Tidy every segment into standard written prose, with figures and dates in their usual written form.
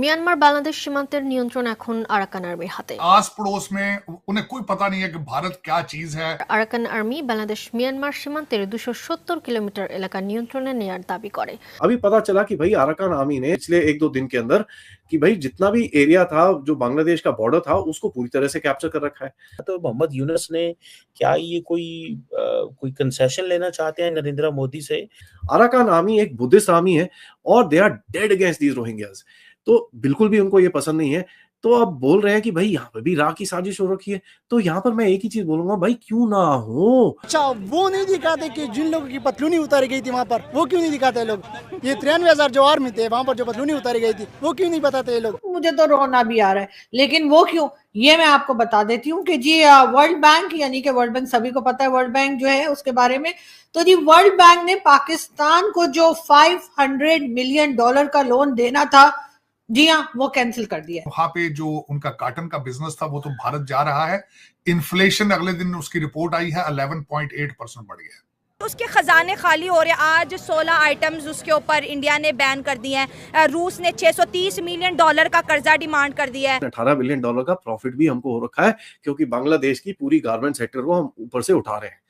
Myanmar Bangladesh সীমান্তের নিয়ন্ত্রণ এখন আরাকান আর্মির হাতে। आस पड़ोस में उन्हें कोई पता नहीं है कि भारत क्या चीज है। আরাকান আর্মি বাংলাদেশ মিয়ানমার সীমান্তের 270 কিলোমিটার এলাকা নিয়ন্ত্রণে নেয়ার দাবি করে। अभी पता चला कि भाई अराकान आर्मी ने पिछले 1-2 दिन के अंदर कि भाई जितना भी एरिया था जो बांग्लादेश का बॉर्डर था उसको पूरी तरह से कैप्चर कर रखा है। तो मोहम्मद यूनुस ने क्या ये कोई कंसेशन लेना चाहते हैं नरेंद्र मोदी से? अराकान आर्मी एक बुद्धिस्ट आर्मी है और they are dead against these Rohingyas, तो बिल्कुल भी उनको ये पसंद नहीं है। तो अब बोल रहे हैं कि भाई यहाँ पर भी राह की साजिश हो रखी है। तो यहाँ पर मैं एक ही चीज बोलूंगा, भाई क्यों ना हो। अच्छा, वो नहीं दिखाते कि जिन लोगों की पतलूनी उतारी गई थी वहाँ पर, वो क्यों नहीं दिखाते लोग? ये 93,000 जो आर्मी थे वहाँ पर जो पतलूनी उतारी गई थी वो क्यों नहीं बताते ये लोग? मुझे तो रोना भी आ रहा है, लेकिन वो क्यों, ये मैं आपको बता देती हूँ कि जी वर्ल्ड बैंक, यानी कि वर्ल्ड बैंक सभी को पता है वर्ल्ड बैंक जो है उसके बारे में। तो जी वर्ल्ड बैंक ने पाकिस्तान को जो $500 मिलियन का लोन देना था, जी हाँ, वो कैंसिल कर दिया। वहां पे जो उनका कॉटन का बिजनेस था वो तो भारत जा रहा है। इन्फ्लेशन अगले दिन उसकी रिपोर्ट आई है 11.8% बढ़ गया। उसके खजाने खाली हो रहे। आज 16 आइटम्स उसके ऊपर इंडिया ने बैन कर दिए हैं। रूस ने $630 मिलियन का कर्जा डिमांड कर दिया है। $18 बिलियन का प्रॉफिट भी हमको हो रखा है क्योंकि बांग्लादेश की पूरी गारमेंट सेक्टर को हम ऊपर से उठा रहे हैं।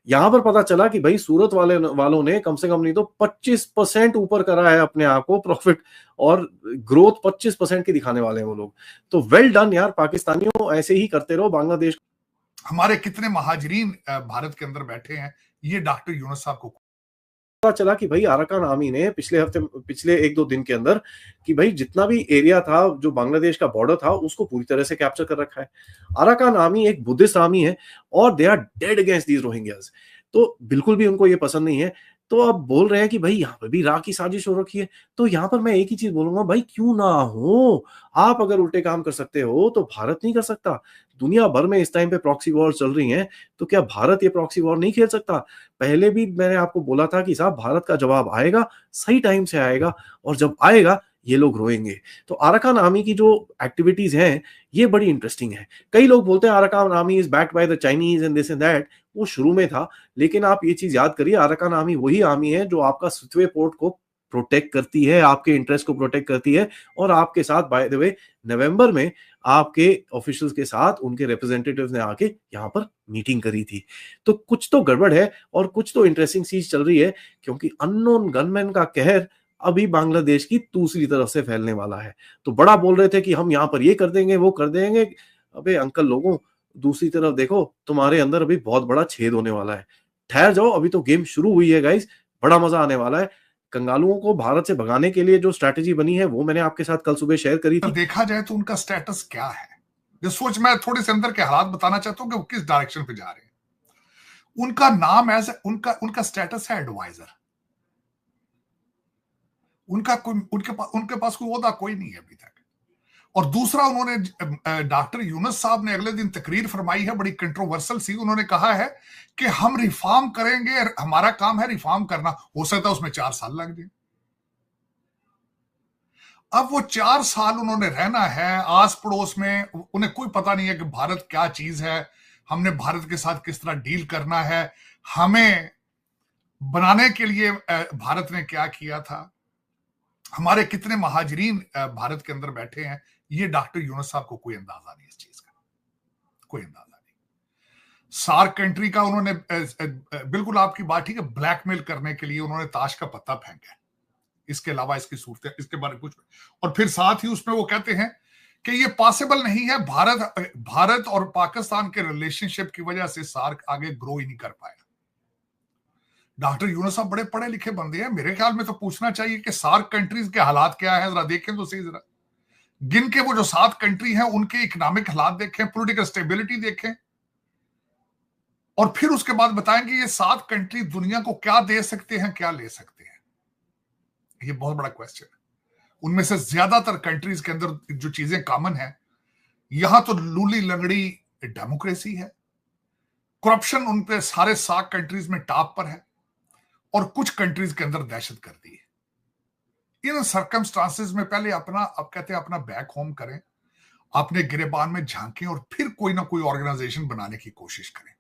यहां पर पता चला कि भाई सूरत वालों ने कम से कम नहीं तो 25% ऊपर करा है अपने आप को प्रॉफिट, और ग्रोथ 25% की दिखाने वाले हैं वो लोग। तो वेल डन यार पाकिस्तानियों, ऐसे ही करते रहो। बांग्लादेश हमारे कितने महाजरीन भारत के अंदर बैठे हैं, ये डॉक्टर यूनुस साहब को पता चला कि भाई अराकान आर्मी ने पिछले 1-2 दिन के अंदर कि भाई जितना भी एरिया था जो बांग्लादेश का बॉर्डर था उसको पूरी तरह से कैप्चर कर रखा है। अराकान आर्मी एक बुद्धिस्ट आर्मी है और they are dead against these Rohingyas, तो बिल्कुल भी उनको ये पसंद नहीं है। तो अब बोल रहे हैं कि भाई यहाँ पर भी राह की साजिश हो रखी है। तो यहाँ पर मैं एक ही चीज बोलूंगा, भाई क्यों ना हो। आप अगर उल्टे काम कर सकते हो तो भारत नहीं कर सकता। दुनिया भर में इस टाइम पे प्रॉक्सी वॉर चल रही हैं, तो क्या भारत ये प्रॉक्सी वॉर नहीं खेल सकता? पहले भी मैंने आपको बोला था कि साहब भारत का जवाब आएगा, सही टाइम से आएगा, और जब आएगा ये लोग रोएंगे। तो अराकान आर्मी की जो एक्टिविटीज हैं ये बड़ी इंटरेस्टिंग है। कई लोग बोलते हैं Arakan army is backed by the Chinese and this and that, वो शुरू में था, लेकिन आप ये चीज याद करिए, अराकान आर्मी वही आर्मी है जो आपका सुतवे पोर्ट को प्रोटेक्ट करती है, आपके इंटरेस्ट को प्रोटेक्ट करती है, और आपके साथ बाय द वे नवंबर में आपके ऑफिशियल्स के साथ उनके रिप्रेजेंटेटिव्स ने आके यहाँ पर मीटिंग करी थी। तो कुछ तो गड़बड़ है और कुछ तो इंटरेस्टिंग चीज चल रही है, क्योंकि अननोन गनमैन का कहर अभी बांग्लादेश की दूसरी तरफ से फैलने वाला है। तो बड़ा बोल रहे थे कि हम यहाँ पर ये कर देंगे वो कर देंगे। अबे अंकल लोगों, दूसरी तरफ देखो, तुम्हारे अंदर अभी बहुत बड़ा छेद होने वाला है। ठहर जाओ, अभी तो गेम शुरू हुई है गाइस, बड़ा मजा आने वाला है। कंगालुओं को भारत से भगाने के लिए जो स्ट्रैटेजी बनी है वो मैंने आपके साथ कल सुबह शेयर करी थी। देखा जाए तो उनका स्टेटस क्या है, जो सोच मैं थोड़े से अंदर के हालात बताना चाहता हूं कि वो किस डायरेक्शन पे जा रहे हैं। उनका नाम एज उनका स्टेटस है एडवाइजर। उनके पास कोई ओहदा कोई नहीं है अभी तक। और दूसरा, उन्होंने डॉक्टर यूनुस साहब ने अगले दिन तकरीर फरमाई है, बड़ी कंट्रोवर्शियल सी। उन्होंने कहा है कि हम रिफॉर्म करेंगे, हमारा काम है रिफॉर्म करना, हो सकता है उसमें 4 साल लग जाए। अब वो 4 साल उन्होंने रहना है आस पड़ोस में, उन्हें कोई पता नहीं है कि भारत क्या चीज है, हमने भारत के साथ किस तरह डील करना है, हमें बनाने के लिए भारत ने क्या किया था, हमारे कितने महाजरीन भारत के अंदर बैठे हैं, ये डॉक्टर यूनुस साहब को कोई अंदाजा नहीं इस चीज का, कोई अंदाजा नहीं। सार्क कंट्री का उन्होंने बिल्कुल आपकी बात ठीक है, ब्लैकमेल करने के लिए उन्होंने ताश का पत्ता फेंका है। इसके अलावा इसकी सूरत, इसके बारे में कुछ, और फिर साथ ही उसमें वो कहते हैं कि ये पॉसिबल नहीं है, भारत और पाकिस्तान के रिलेशनशिप की वजह से सार्क आगे ग्रो ही नहीं कर पाया। डॉक्टर यूनुस साहब बड़े पढ़े लिखे बंदे हैं, मेरे ख्याल में तो पूछना चाहिए कि सार्क कंट्रीज के हालात क्या है, जरा देखें तो सही, जरा गिन के वो जो 7 कंट्री हैं उनके इकोनॉमिक हालात देखें, पॉलिटिकल स्टेबिलिटी देखें, और फिर उसके बाद बताएंगे ये 7 कंट्री दुनिया को क्या दे सकते हैं, क्या ले सकते हैं। ये बहुत बड़ा क्वेश्चन है। उनमें से ज्यादातर कंट्रीज के अंदर जो चीजें कॉमन है, यहां तो लूली लंगड़ी डेमोक्रेसी है, करप्शन उन पे सारे 7 कंट्रीज में टॉप पर है, और कुछ कंट्रीज के अंदर दहशतगर्दी है। इन सर्कमस्टांसेस में पहले अब कहते हैं अपना बैक होम करें, अपने गिरेबान में झांकें, और फिर कोई ना कोई ऑर्गेनाइजेशन बनाने की कोशिश करें।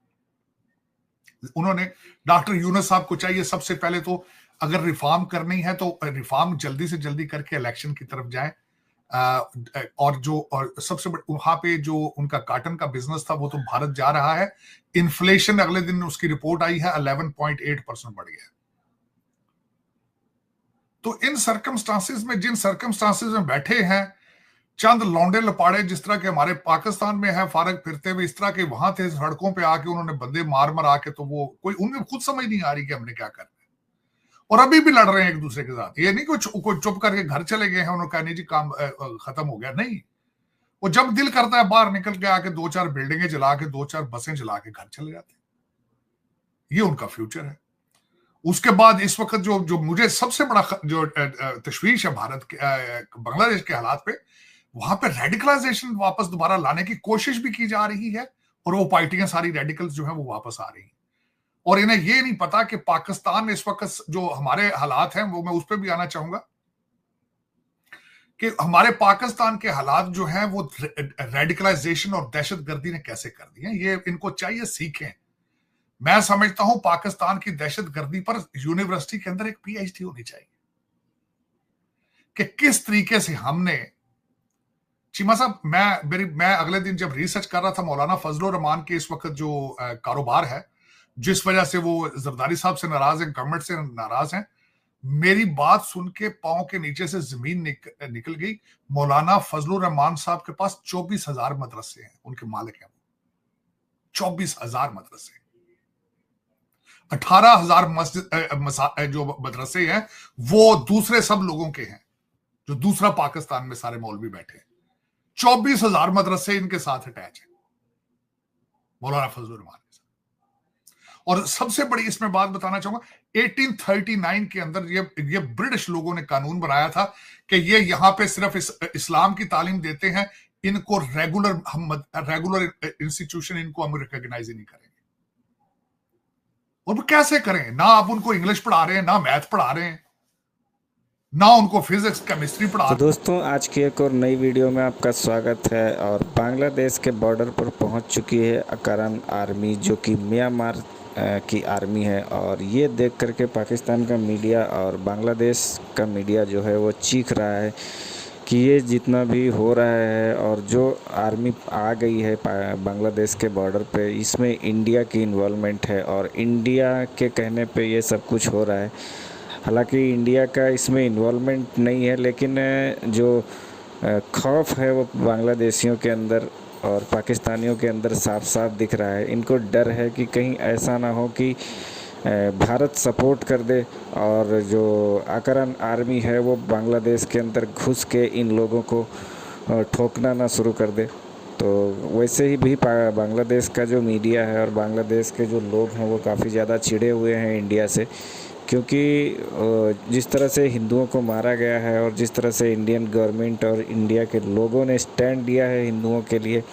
उन्होंने, डॉक्टर यूनुस साहब को चाहिए सबसे पहले तो अगर रिफॉर्म करनी है तो रिफॉर्म जल्दी से जल्दी करके इलेक्शन की तरफ जाएं। और सबसे बड़ी वहां पे जो उनका कॉटन का बिजनेस था वो तो भारत जा रहा है। इन्फ्लेशन अगले दिन उसकी रिपोर्ट आई है 11.8% बढ़ गया। तो इन सर्कमस्टांसेस में, जिन सर्कमस्टांसेस में बैठे हैं चंद लौंडे लपाड़े, जिस तरह के हमारे पाकिस्तान में है फारग फिरते हुए, इस तरह के वहां थे सड़कों पे आके उन्होंने बंदे मार मार आके, तो वो कोई उन्हें खुद समझ नहीं आ रही कि हमने क्या करना है। और अभी भी लड़ रहे हैं एक दूसरे के साथ। ये नहीं कोई चुप करके घर चले गए हैं, उन्होंने कहा नहीं जी काम खत्म हो गया, नहीं। वो जब दिल करता है बाहर निकल के आके 2-4 बिल्डिंगें जला के 2-4 बसें जला के घर चले जाते हैं। ये उनका फ्यूचर है। उसके बाद इस वक्त जो मुझे सबसे बड़ा जो तशवीश है भारत के बांग्लादेश के हालात पे, वहां पे रेडिकलाइजेशन वापस दोबारा लाने की कोशिश भी की जा रही है और वो पार्टियां सारी रेडिकल्स जो है वो वापस आ रही हैं। और इन्हें ये नहीं पता कि पाकिस्तान इस वक्त जो हमारे हालात हैं, वो मैं उस पर भी आना चाहूंगा कि हमारे पाकिस्तान के हालात जो हैं वो रेडिकलाइजेशन और दहशतगर्दी ने कैसे कर दी है। ये इनको चाहिए सीखें। मैं समझता हूं पाकिस्तान की दहशतगर्दी पर यूनिवर्सिटी के अंदर एक पीएचडी होनी चाहिए कि किस तरीके से हमने, चीमा साहब, मैं अगले दिन जब रिसर्च कर रहा था मौलाना फजलुर रहमान के इस वक्त जो कारोबार है, जिस वजह से वो जरदारी साहब से नाराज हैं, गवर्नमेंट से नाराज हैं, मेरी बात सुन के पांव के नीचे से जमीन निकल गई। मौलाना फजलुर रहमान साहब के पास 24,000 मदरसे हैं, उनके मालिक हैं 24,000 मदरसे। 18,000 मस्जिद जो मदरसे हैं वो दूसरे सब लोगों के हैं, जो दूसरा पाकिस्तान में सारे मौलवी बैठे हैं। 24,000 मदरसे इनके साथ अटैच है मौलाना फजलुर रहमान के साथ। और सबसे बड़ी इसमें बात बताना चाहूंगा, 1839 के अंदर ये ब्रिटिश लोगों ने कानून बनाया था कि ये यहां पे सिर्फ इस्लाम की तालीम देते हैं, इनको रेगुलर इंस्टीट्यूशन इनको हम रिकॉग्नाइज ही नहीं करेंगे। और वो कैसे करें? ना आप उनको इंग्लिश पढ़ा रहे हैं, ना मैथ पढ़ा रहे हैं, ना उनको फिजिक्स केमिस्ट्री पढ़ा। तो दोस्तों, आज की एक और नई वीडियो में आपका स्वागत है। और बांग्लादेश के बॉर्डर पर पहुंच चुकी है अकारण आर्मी, जो कि म्यांमार की आर्मी है। और ये देख करके पाकिस्तान का मीडिया और बांग्लादेश का मीडिया जो है वो चीख रहा है कि ये जितना भी हो रहा है और जो आर्मी आ गई है बांग्लादेश के बॉर्डर पे, इसमें इंडिया की इन्वॉल्वमेंट है और इंडिया के कहने पे ये सब कुछ हो रहा है। हालांकि इंडिया का इसमें इन्वॉल्वमेंट नहीं है, लेकिन जो खौफ है वो बांग्लादेशियों के अंदर और पाकिस्तानियों के अंदर साफ साफ दिख रहा है। इनको डर है कि कहीं ऐसा ना हो कि भारत सपोर्ट कर दे और जो अकारण आर्मी है वो बांग्लादेश के अंदर घुस के इन लोगों को ठोकना ना शुरू कर दे। तो वैसे ही भी बांग्लादेश का जो मीडिया है और बांग्लादेश के जो लोग हैं वो काफ़ी ज़्यादा चिढ़े हुए हैं इंडिया से, क्योंकि जिस तरह से हिंदुओं को मारा गया है और जिस तरह से इंडियन गवर्नमेंट और इंडिया के लोगों ने स्टैंड लिया है हिंदुओं के लिए,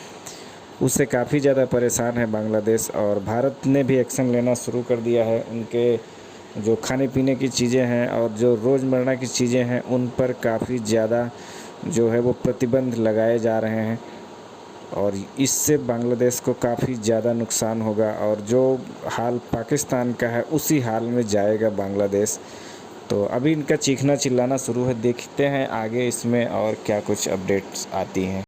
उससे काफ़ी ज़्यादा परेशान है बांग्लादेश। और भारत ने भी एक्शन लेना शुरू कर दिया है। उनके जो खाने पीने की चीज़ें हैं और जो रोज़मर्रा की चीज़ें हैं उन पर काफ़ी ज़्यादा जो है वो प्रतिबंध लगाए जा रहे हैं और इससे बांग्लादेश को काफ़ी ज़्यादा नुकसान होगा। और जो हाल पाकिस्तान का है उसी हाल में जाएगा बांग्लादेश। तो अभी इनका चीखना चिल्लाना शुरू है, देखते हैं आगे इसमें और क्या कुछ अपडेट्स आती हैं।